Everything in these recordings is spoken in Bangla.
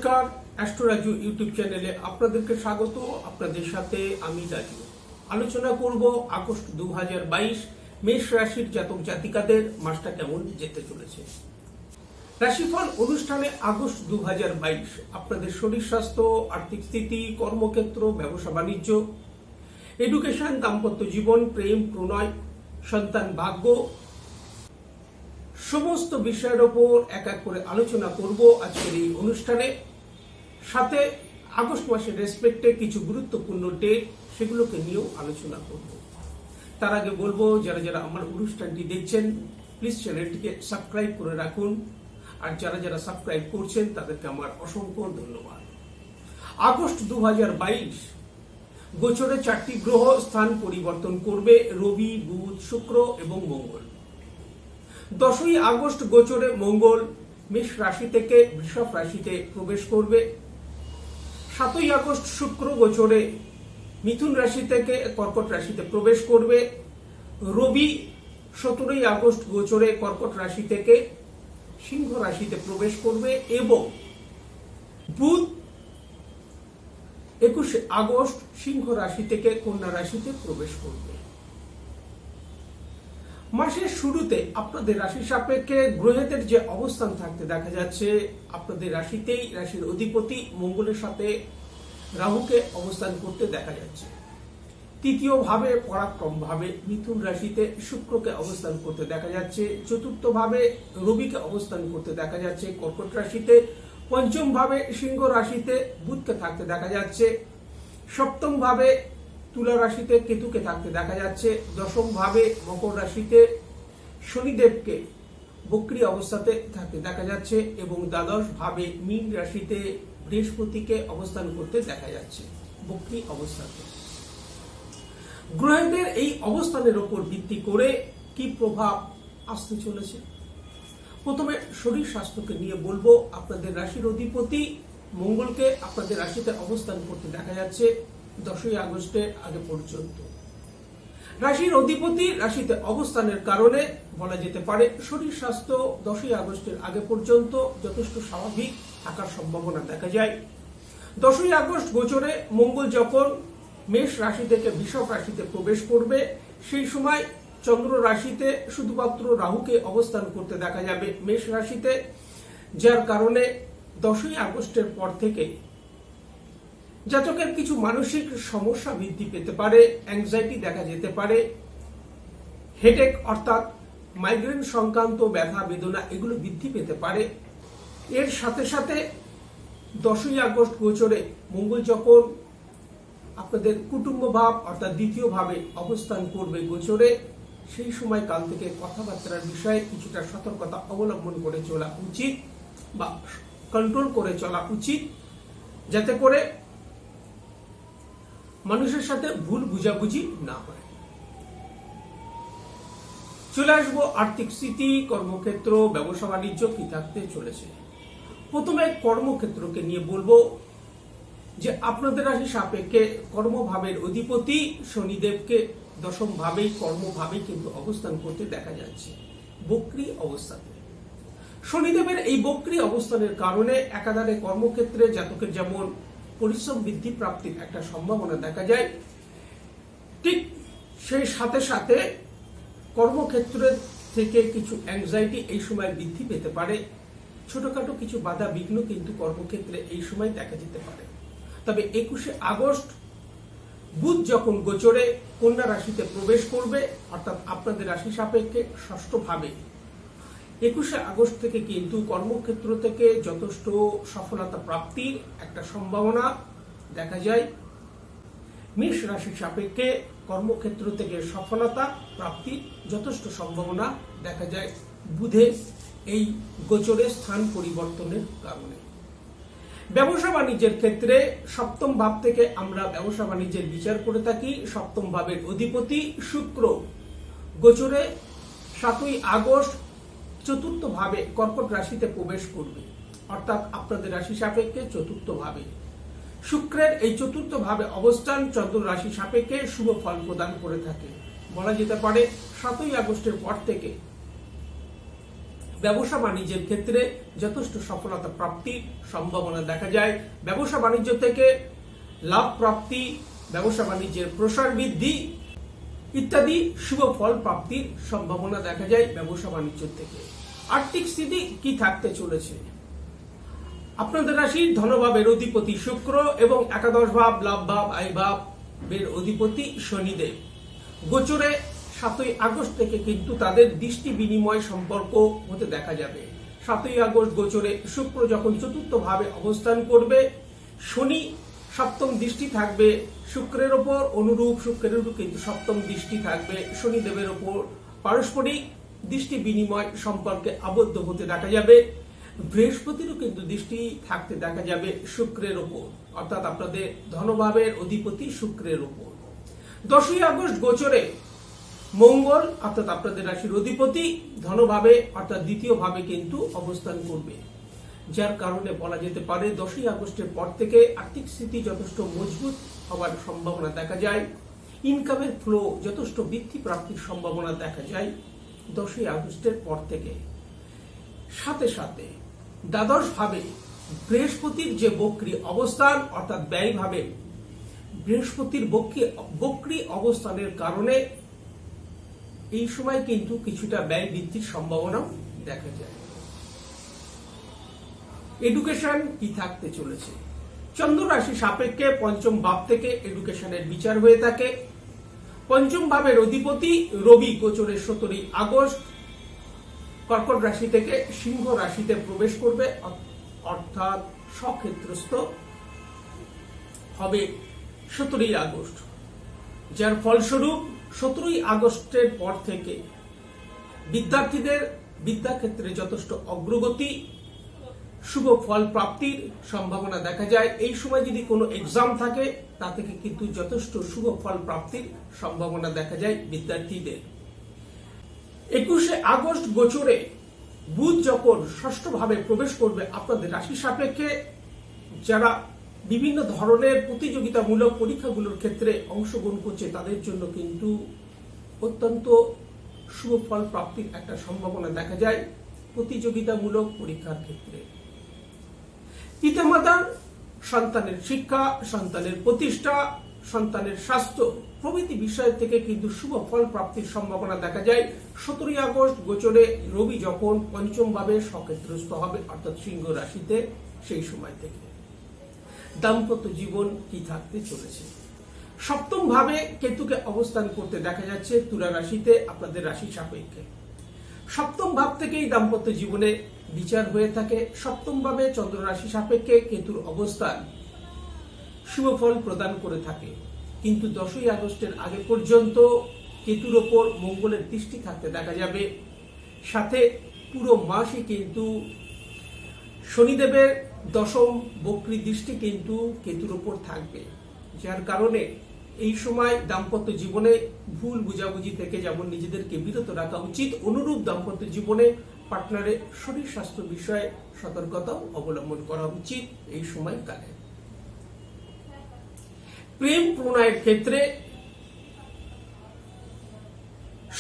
নমস্কার, অ্যাস্ট্রো রাজু ইউটিউব চ্যানেলে আপনাদেরকে স্বাগত। আপনাদের সাথে আমি রাজু। আলোচনা করব আগস্ট 2022 মেষ রাশির জাতক জাতিকাদের মাসটা কেমন যেতে চলেছে। রাশিফল অনুষ্ঠানে আগস্ট 2022 আপনাদের শরীর স্বাস্থ্য, আর্থিক স্থিতি, কর্মক্ষেত্র, ব্যবসা বাণিজ্য, এডুকেশন, দাম্পত্য জীবন, প্রেম, প্রণয়, সন্তান ভাগ্য সমস্ত বিষয়ের ওপর এক এক করে আলোচনা করব আজকের এই অনুষ্ঠানে। সাথে আগস্ট মাসের রেসপেক্টে কিছু গুরুত্বপূর্ণ ডেট সেগুলোকে নিয়েও আলোচনা করব। তার আগে বলবো, যারা যারা আমার অনুষ্ঠানটি দেখছেন প্লিজ চ্যানেলটিকে সাবস্ক্রাইব করে রাখুন, আর যারা যারা সাবস্ক্রাইব করছেন তাদেরকে আমার অসংখ্য ধন্যবাদ। আগস্ট 2022 গোচরে 4টি গ্রহ স্থান পরিবর্তন করবে, রবি, বুধ, শুক্র এবং মঙ্গল। 10ই আগস্ট গোচরে মঙ্গল মেষ রাশি থেকে বৃষভ রাশিতে প্রবেশ করবে। 7ই আগস্ট শুক্র গোচরে মিথুন রাশি থেকে কর্কট রাশিতে প্রবেশ করবে। রবি 17ই আগস্ট গোচরে কর্কট রাশি থেকে সিংহ রাশিতে প্রবেশ করবে এবং বুধ 21 আগস্ট সিংহ রাশি থেকে কন্যা রাশিতে প্রবেশ করবে। মাসের শুরুতে আপনাদের রাশি সাপেক্ষে গ্রহেদের যে অবস্থান থাকতে দেখা যাচ্ছে, আপনাদের রাশিতেই রাশির অধিপতি মঙ্গলের সাথে রাহুকে অবস্থান করতে দেখা যাচ্ছে। তৃতীয় ভাবে পরাক্রম ভাবে মিথুন রাশিতে শুক্রকে অবস্থান করতে দেখা যাচ্ছে। চতুর্থ ভাবে রবিকে অবস্থান করতে দেখা যাচ্ছে কর্কট রাশিতে। পঞ্চম ভাবে সিংহ রাশিতে বুধকে থাকতে দেখা যাচ্ছে। সপ্তম ভাবে তুলা রাশিতে কেতুকে থাকতে দেখা যাচ্ছে। দশম ভাবে মকর রাশিতে শনিদেবকে বক্রী অবস্থাতে থাকতে দেখা যাচ্ছে এবং দ্বাদশ ভাবে মীন রাশিতে বৃহস্পতিকে অবস্থান করতে দেখা যাচ্ছে বক্রী অবস্থাতে। গ্রহদের এই অবস্থানের উপর ভিত্তি করে কি প্রভাব আসতে চলেছে। প্রথমে শরীর স্বাস্থ্যকে নিয়ে বলবো। আপনাদের রাশির অধিপতি মঙ্গলকে আপনাদের রাশিতে অবস্থান করতে দেখা যাচ্ছে 10ই আগস্টের আগে পর্যন্ত। রাশির অধিপতি রাশিতে অবস্থানের কারণে বলা যেতে পারে শরীর স্বাস্থ্য 10ই আগস্টের আগে পর্যন্ত যথেষ্ট স্বাভাবিক থাকার সম্ভাবনা দেখা যায়। 10ই আগস্ট গোচরে মঙ্গল যখন মেষ রাশি থেকে বৃষভ রাশিতে প্রবেশ করবে, সেই সময় চন্দ্র রাশিতে শুধুমাত্র রাহুকে অবস্থান করতে দেখা যাবে মেষ রাশিতে, যার কারণে 10ই আগস্টের পর থেকে জাতকের কিছু মানসিক সমস্যা বৃদ্ধি পেতে পারে, অ্যাংজাইটি দেখা যেতে পারে, হেডেক অর্থাৎ মাইগ্রেন সংক্রান্ত ব্যথা বেদনা এগুলো বৃদ্ধি পেতে পারে। এর সাথে সাথে 10ই আগস্ট গোচরে মঙ্গল যখন আপনাদের কুটুম্ব ভাব অর্থাৎ দ্বিতীয় ভাবে অবস্থান করবে গোচরে, সেই সময় কাল থেকে কথাবার্তার বিষয়ে কিছুটা সতর্কতা অবলম্বন করে চলা উচিত বা কন্ট্রোল করে চলা উচিত, যাতে করে মানুষের সাথে ভুল বুঝাবুঝি না হয়। চলে আসবো আর্থিক স্থিতি, কর্মক্ষেত্র, ব্যবসা বাণিজ্য কি থাকতে চলেছে। প্রথমে কর্মক্ষেত্রকে নিয়ে বলবো যে আপনাদের রাশি সাপেক্ষে কর্মভাবের অধিপতি শনিদেবকে দশম ভাবেই কর্মভাবেই কিন্তু অবস্থান করতে দেখা যাচ্ছে বক্রী অবস্থাতে। শনিদেবের এই বক্রী অবস্থানের কারণে একাধারে কর্মক্ষেত্রে জাতকের যেমন পরিশ্রম বৃদ্ধি প্রাপ্তির একটা সম্ভাবনা দেখা যায়, ঠিক সেই সাথে সাথে কর্মক্ষেত্রের থেকে কিছু অ্যাংজাইটি এই সময় বৃদ্ধি পেতে পারে। ছোটখাটো কিছু বাধা বিঘ্ন কিন্তু কর্মক্ষেত্রে এই সময় দেখা যেতে পারে। তবে 21শে আগস্ট বুধ যখন গোচরে কন্যা রাশিতে প্রবেশ করবে, অর্থাৎ আপনাদের রাশি সাপেক্ষে ষষ্ঠ ভাবে, 21শে আগস্ট থেকে কিন্তু কর্মক্ষেত্র থেকে যথেষ্ট সফলতা প্রাপ্তির একটা সম্ভাবনা দেখা যায়। মেষ রাশি সাপেক্ষে কর্মক্ষেত্র থেকে সফলতা প্রাপ্তির যথেষ্ট সম্ভাবনা দেখা যায় বুধের এই গোচরে স্থান পরিবর্তনের কারণে। ব্যবসা বাণিজ্যের ক্ষেত্রে সপ্তম ভাব থেকে আমরা ব্যবসা বাণিজ্যের বিচার করে থাকি। সপ্তম ভাবের অধিপতি শুক্র গোচরে 7ই আগস্ট চতুর্থ ভাবে কর্কট রাশিতে প্রবেশ করবে, অর্থাৎ আপনাদের রাশি সাপেক্ষে চতুর্থ ভাবে। শুক্রের এই চতুর্থ ভাবে অবস্থান চন্দ্র রাশি সাপেক্ষে শুভ ফল প্রদান করে থাকে। বলা যেতে পারে 7ই আগস্টের পর থেকে ব্যবসা বাণিজ্যের ক্ষেত্রে যথেষ্ট সফলতা প্রাপ্তির সম্ভাবনা দেখা যায়। ব্যবসা বাণিজ্য থেকে লাভ প্রাপ্তি, ব্যবসা বাণিজ্যের প্রসার বৃদ্ধি ইত্যাদি শুভ ফল প্রাপ্তির সম্ভাবনা দেখা যায় ব্যবসা বাণিজ্য থেকে। আর্থিক স্থিতি কি থাকতে চলেছে? আপনাদের রাশির ধনভাবের অধিপতি শুক্র এবং একাদশ ভাব, লাভ ভাব, আয় ভাবের অধিপতি শনিদেব গোচরে 7ই আগস্ট থেকে কিন্তু তাদের দৃষ্টি বিনিময় সম্পর্ক হতে দেখা যাবে। 7ই আগস্ট গোচরে শুক্র যখন চতুর্থ ভাবে অবস্থান করবে, শনি সপ্তম দৃষ্টি থাকবে শুক্রের ওপর, অনুরূপ শুক্রের কিন্তু সপ্তম দৃষ্টি থাকবে শনিদেবের ওপর। পারস্পরিক দৃষ্টি বিনিময় সম্পর্কে আবদ্ধ হতে দেখা যাবে। বৃহস্পতিরও কিন্তু দৃষ্টি থাকতে দেখা যাবে শুক্রের ওপর, অর্থাৎ আপনাদের ধনভাবের অধিপতি শুক্রের ওপর। 10ই আগস্ট গোচরে মঙ্গল অর্থাৎ আপনাদের রাশির অধিপতি ধনভাবে অর্থাৎ দ্বিতীয় ভাবে কিন্তু অবস্থান করবে, যার কারণে বলা যেতে পারে 10ই আগস্টের পর থেকে আর্থিক স্থিতি যথেষ্ট মজবুত হওয়ার সম্ভাবনা দেখা যায়। ইনকামের ফ্লো যথেষ্ট বৃদ্ধি প্রাপ্তির সম্ভাবনা দেখা যায় 10ই আগস্টের পর থেকে। সাথে সাথে দ্বাদশ ভাবে বৃহস্পতির যে বক্রী অবস্থান অর্থাৎ ব্যয় ভাবে বৃহস্পতির বক্রী অবস্থানের কারণে এই সময় কিন্তু কিছুটা ব্যয় বৃদ্ধির সম্ভাবনা দেখা যায়। এডুকেশন কি থাকতে চলেছে? চন্দ্র রাশি সাপেক্ষে পঞ্চম ভাব থেকে এডুকেশনের বিচার হয়ে থাকে। পঞ্চম ভাবের অধিপতি রবি গোচরের 17ই আগস্ট কর্কট রাশি থেকে সিংহ রাশিতে প্রবেশ করবে, অর্থাৎ স্বক্ষেত্রস্থ হবে 17ই আগস্ট, যার ফলস্বরূপ 17ই আগস্টের পর থেকে বিদ্যার্থীদের বিদ্যাক্ষেত্রে যথেষ্ট অগ্রগতি, শুভ ফল প্রাপ্তির সম্ভাবনা দেখা যায়। এই সময় যদি কোনো এক্সাম থাকে তা থেকে কিন্তু যথেষ্ট শুভ ফল প্রাপ্তির সম্ভাবনা দেখা যায় বিদ্যার্থীদের। 21শে আগস্ট গোচরে বুধ যখন ষষ্ঠ ভাবে প্রবেশ করবে আপনাদের রাশি সাপেক্ষে, যারা বিভিন্ন ধরনের প্রতিযোগিতামূলক পরীক্ষাগুলোর ক্ষেত্রে অংশগ্রহণ করছে তাদের জন্য কিন্তু অত্যন্ত শুভ ফল প্রাপ্তির একটা সম্ভাবনা দেখা যায় প্রতিযোগিতামূলক পরীক্ষার ক্ষেত্রে। পিতামাতার সন্তানের শিক্ষা, সন্তানের প্রতিষ্ঠা, সন্তানের স্বাস্থ্য প্রভৃতি বিষয় থেকে কিন্তু শুভ ফল প্রাপ্তির সম্ভাবনা দেখা যায় 17ই আগস্ট গোচরে রবি যখন পঞ্চম ভাবে স্বক্ষেত্রস্থ হবে অর্থাৎ সিংহ রাশিতে, সেই সময় থেকে। দাম্পত্য জীবন কি থাকতে চলেছে? সপ্তম ভাবে কেতুকে অবস্থান করতে দেখা যাচ্ছে তুলা রাশিতে আপনাদের রাশি সাপেক্ষে। সপ্তম ভাব থেকেই দাম্পত্য জীবনে বিচার হয়ে থাকে। সপ্তম ভাবে চন্দ্র রাশি সাপেক্ষে কেতুর অবস্থান শুভ ফল প্রদান করে থাকে, কিন্তু 10ই আগস্টের আগে পর্যন্ত কেতুর ওপর মঙ্গলের দৃষ্টি থাকতে দেখা যাবে। সাথে পুরো মাসই কিন্তু শনিদেবের দশম বক্রী দৃষ্টি কিন্তু কেতুর ওপর থাকবে, যার কারণে এই সময় দাম্পত্য জীবনে ভুল বুঝাবুঝি থেকে যেমন নিজেদেরকে বিরত রাখা উচিত, অনুরূপ দাম্পত্য জীবনে পার্টনারের শরীর স্বাস্থ্য বিষয়ে সতর্কতা অবলম্বন করা উচিত এই সময়কালে। প্রেম প্রণয়ের ক্ষেত্রে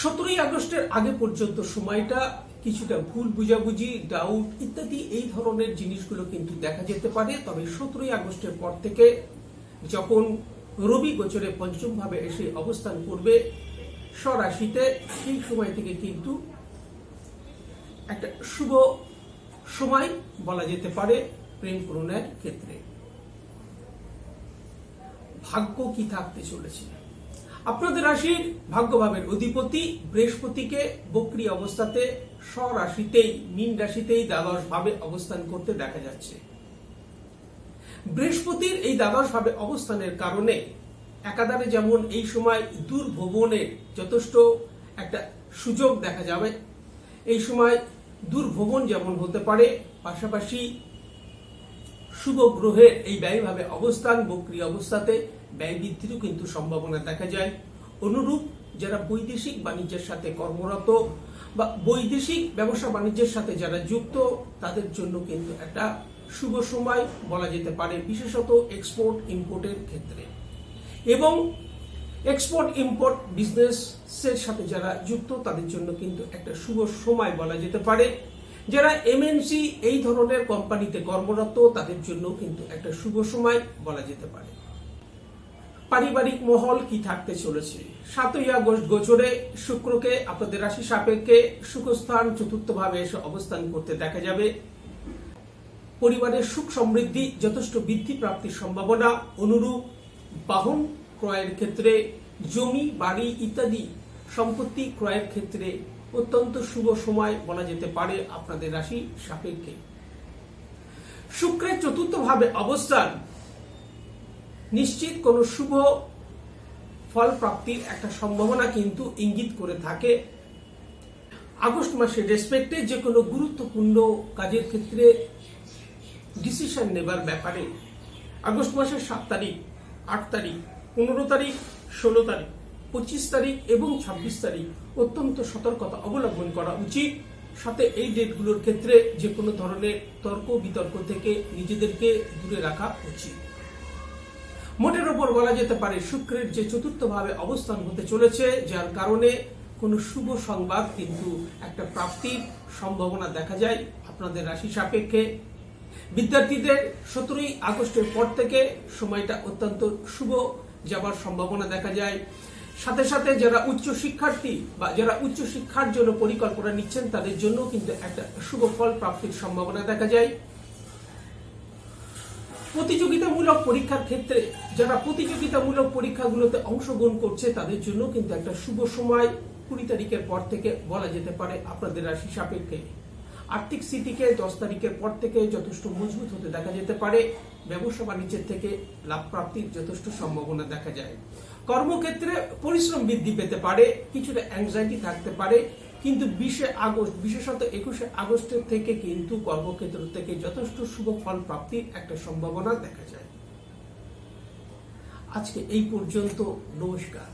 17ই আগস্টের আগে পর্যন্ত সময়টা কিছুটা ভুল বুঝাবুঝি, ডাউট ইত্যাদি এই ধরনের জিনিসগুলো কিন্তু দেখা যেতে পারে। তবে 17ই আগস্টের পর থেকে যখন রবি গোচরে পঞ্চম ভাবে এসে অবস্থান করবে স্বরাশিতে, সেই সময় থেকে কিন্তু একটা শুভ সময় বলা যেতে পারে প্রেম প্রণয়ের ক্ষেত্রে। ভাগ্য কি থাকতে চলেছে? আপনাদের রাশির ভাগ্যভাবের অধিপতি বৃহস্পতিকে বক্রী অবস্থাতে স্বরাশিতেই মীন রাশিতেই দ্বাদশ ভাবে অবস্থান করতে দেখা যাচ্ছে। বৃহস্পতির এই দ্বাদশ ভাবে অবস্থানের কারণে একাধারে যেমন এই সময় দূর ভ্রমণের যথেষ্ট একটা সুযোগ দেখা যাবে, এই সময় দূর ভ্রমণ যেমন হতে পারে, পাশাপাশি শুভ গ্রহের এই ব্যয়ভাবে অবস্থান বক্রী অবস্থাতে ব্যয় বৃদ্ধিরও কিন্তু সম্ভাবনা দেখা যায়। অনুরূপ যারা বৈদেশিক বাণিজ্যের সাথে কর্মরত বা বৈদেশিক ব্যবসা বাণিজ্যের সাথে যারা যুক্ত তাদের জন্য কিন্তু একটা শুভ সময় বলা যেতে পারে, বিশেষত এক্সপোর্ট ইম্পোর্টের ক্ষেত্রে। এবং এক্সপোর্ট ইম্পোর্ট বিজনেসের সাথে যারা যুক্ত তাদের জন্য কিন্তু একটা শুভ সময় বলা যেতে পারে। যারা এমএনসি এই ধরনের কোম্পানিতে কর্মরত তাদের জন্য কিন্তু একটা শুভ সময় বলা যেতে পারে। পারিবারিক মহল কি থাকতে চলেছে? 7ই আগস্ট গোচরে শুক্রকে আপনাদের রাশি সাপেক্ষে সুখস্থান চতুর্থ ভাবে এসে অবস্থান করতে দেখা যাবে। পরিবারের সুখ সমৃদ্ধি যথেষ্ট বৃদ্ধি প্রাপ্তির সম্ভাবনা অনুরূপ। বাহন ক্রয়ের ক্ষেত্রে, জমি বাড়ি ইত্যাদি সম্পত্তি ক্রয়ের ক্ষেত্রে অত্যন্ত শুভ সময় বলা যেতে পারে আপনাদের রাশি সাপেক্ষে। শুক্রের চতুর্থ ভাবে অবস্থান নিশ্চিত কোন শুভ ফল প্রাপ্তির একটা সম্ভাবনা কিন্তু ইঙ্গিত করে থাকে। আগস্ট মাসের রেসপেক্টে যে কোনো গুরুত্বপূর্ণ কাজের ক্ষেত্রে ডিসিশন নেবার ব্যাপারে আগস্ট মাসের 7 তারিখ, 8 তারিখ, 15 তারিখ, 16 তারিখ, 25 তারিখ এবং 26 তারিখ অত্যন্ত সতর্কতা অবলম্বন করা উচিত। সাথে এই ডেটগুলোর ক্ষেত্রে যে কোনো ধরনের তর্ক বিতর্ক থেকে নিজেদেরকে দূরে রাখা উচিত। মোটের ওপর বলা যেতে পারে শুক্রের যে চতুর্থ ভাবে অবস্থান হতে চলেছে, যার কারণে কোনো শুভ সংবাদ কিন্তু একটা প্রাপ্তির সম্ভাবনা দেখা যায় আপনাদের রাশি সাপেক্ষে। বিদ্যার্থীদের 17ই আগস্টের পর থেকে সময়টা অত্যন্ত শুভ যাবার সম্ভাবনা দেখা যায়। সাথে সাথে যারা উচ্চ শিক্ষার্থী বা যারা উচ্চ শিক্ষার জন্য পরিকল্পনা নিচ্ছেন তাদের জন্য কিন্তু একটা শুভ ফল প্রাপ্তির সম্ভাবনা দেখা যায়। প্রতিযোগিতামূলক পরীক্ষার ক্ষেত্রে যারা প্রতিযোগিতামূলক পরীক্ষাগুলোতে অংশগ্রহণ করছে তাদের জন্য কিন্তু একটা শুভ সময় 20 তারিখের পর থেকে বলা যেতে পারে আপনাদের রাশি সাপেক্ষে। আর্থিক স্থিতিকে 10 তারিখের পর থেকে যথেষ্ট মজবুত হতে দেখা যেতে পারে। ব্যবসা বাণিজ্যের থেকে লাভ প্রাপ্তির যথেষ্ট সম্ভাবনা দেখা যায়। কর্মক্ষেত্রে পরিশ্রম বৃদ্ধি পেতে পারে, কিছুটা অ্যাংজাইটি থাকতে পারে, কিন্তু 20 আগস্ট বিশেষত 21 আগস্টের থেকে কিন্তু কর্মক্ষেত্র থেকে যথেষ্ট শুভ ফল প্রাপ্তির একটা সম্ভাবনা দেখা যায়। আজকে এই পর্যন্ত। নমস্কার।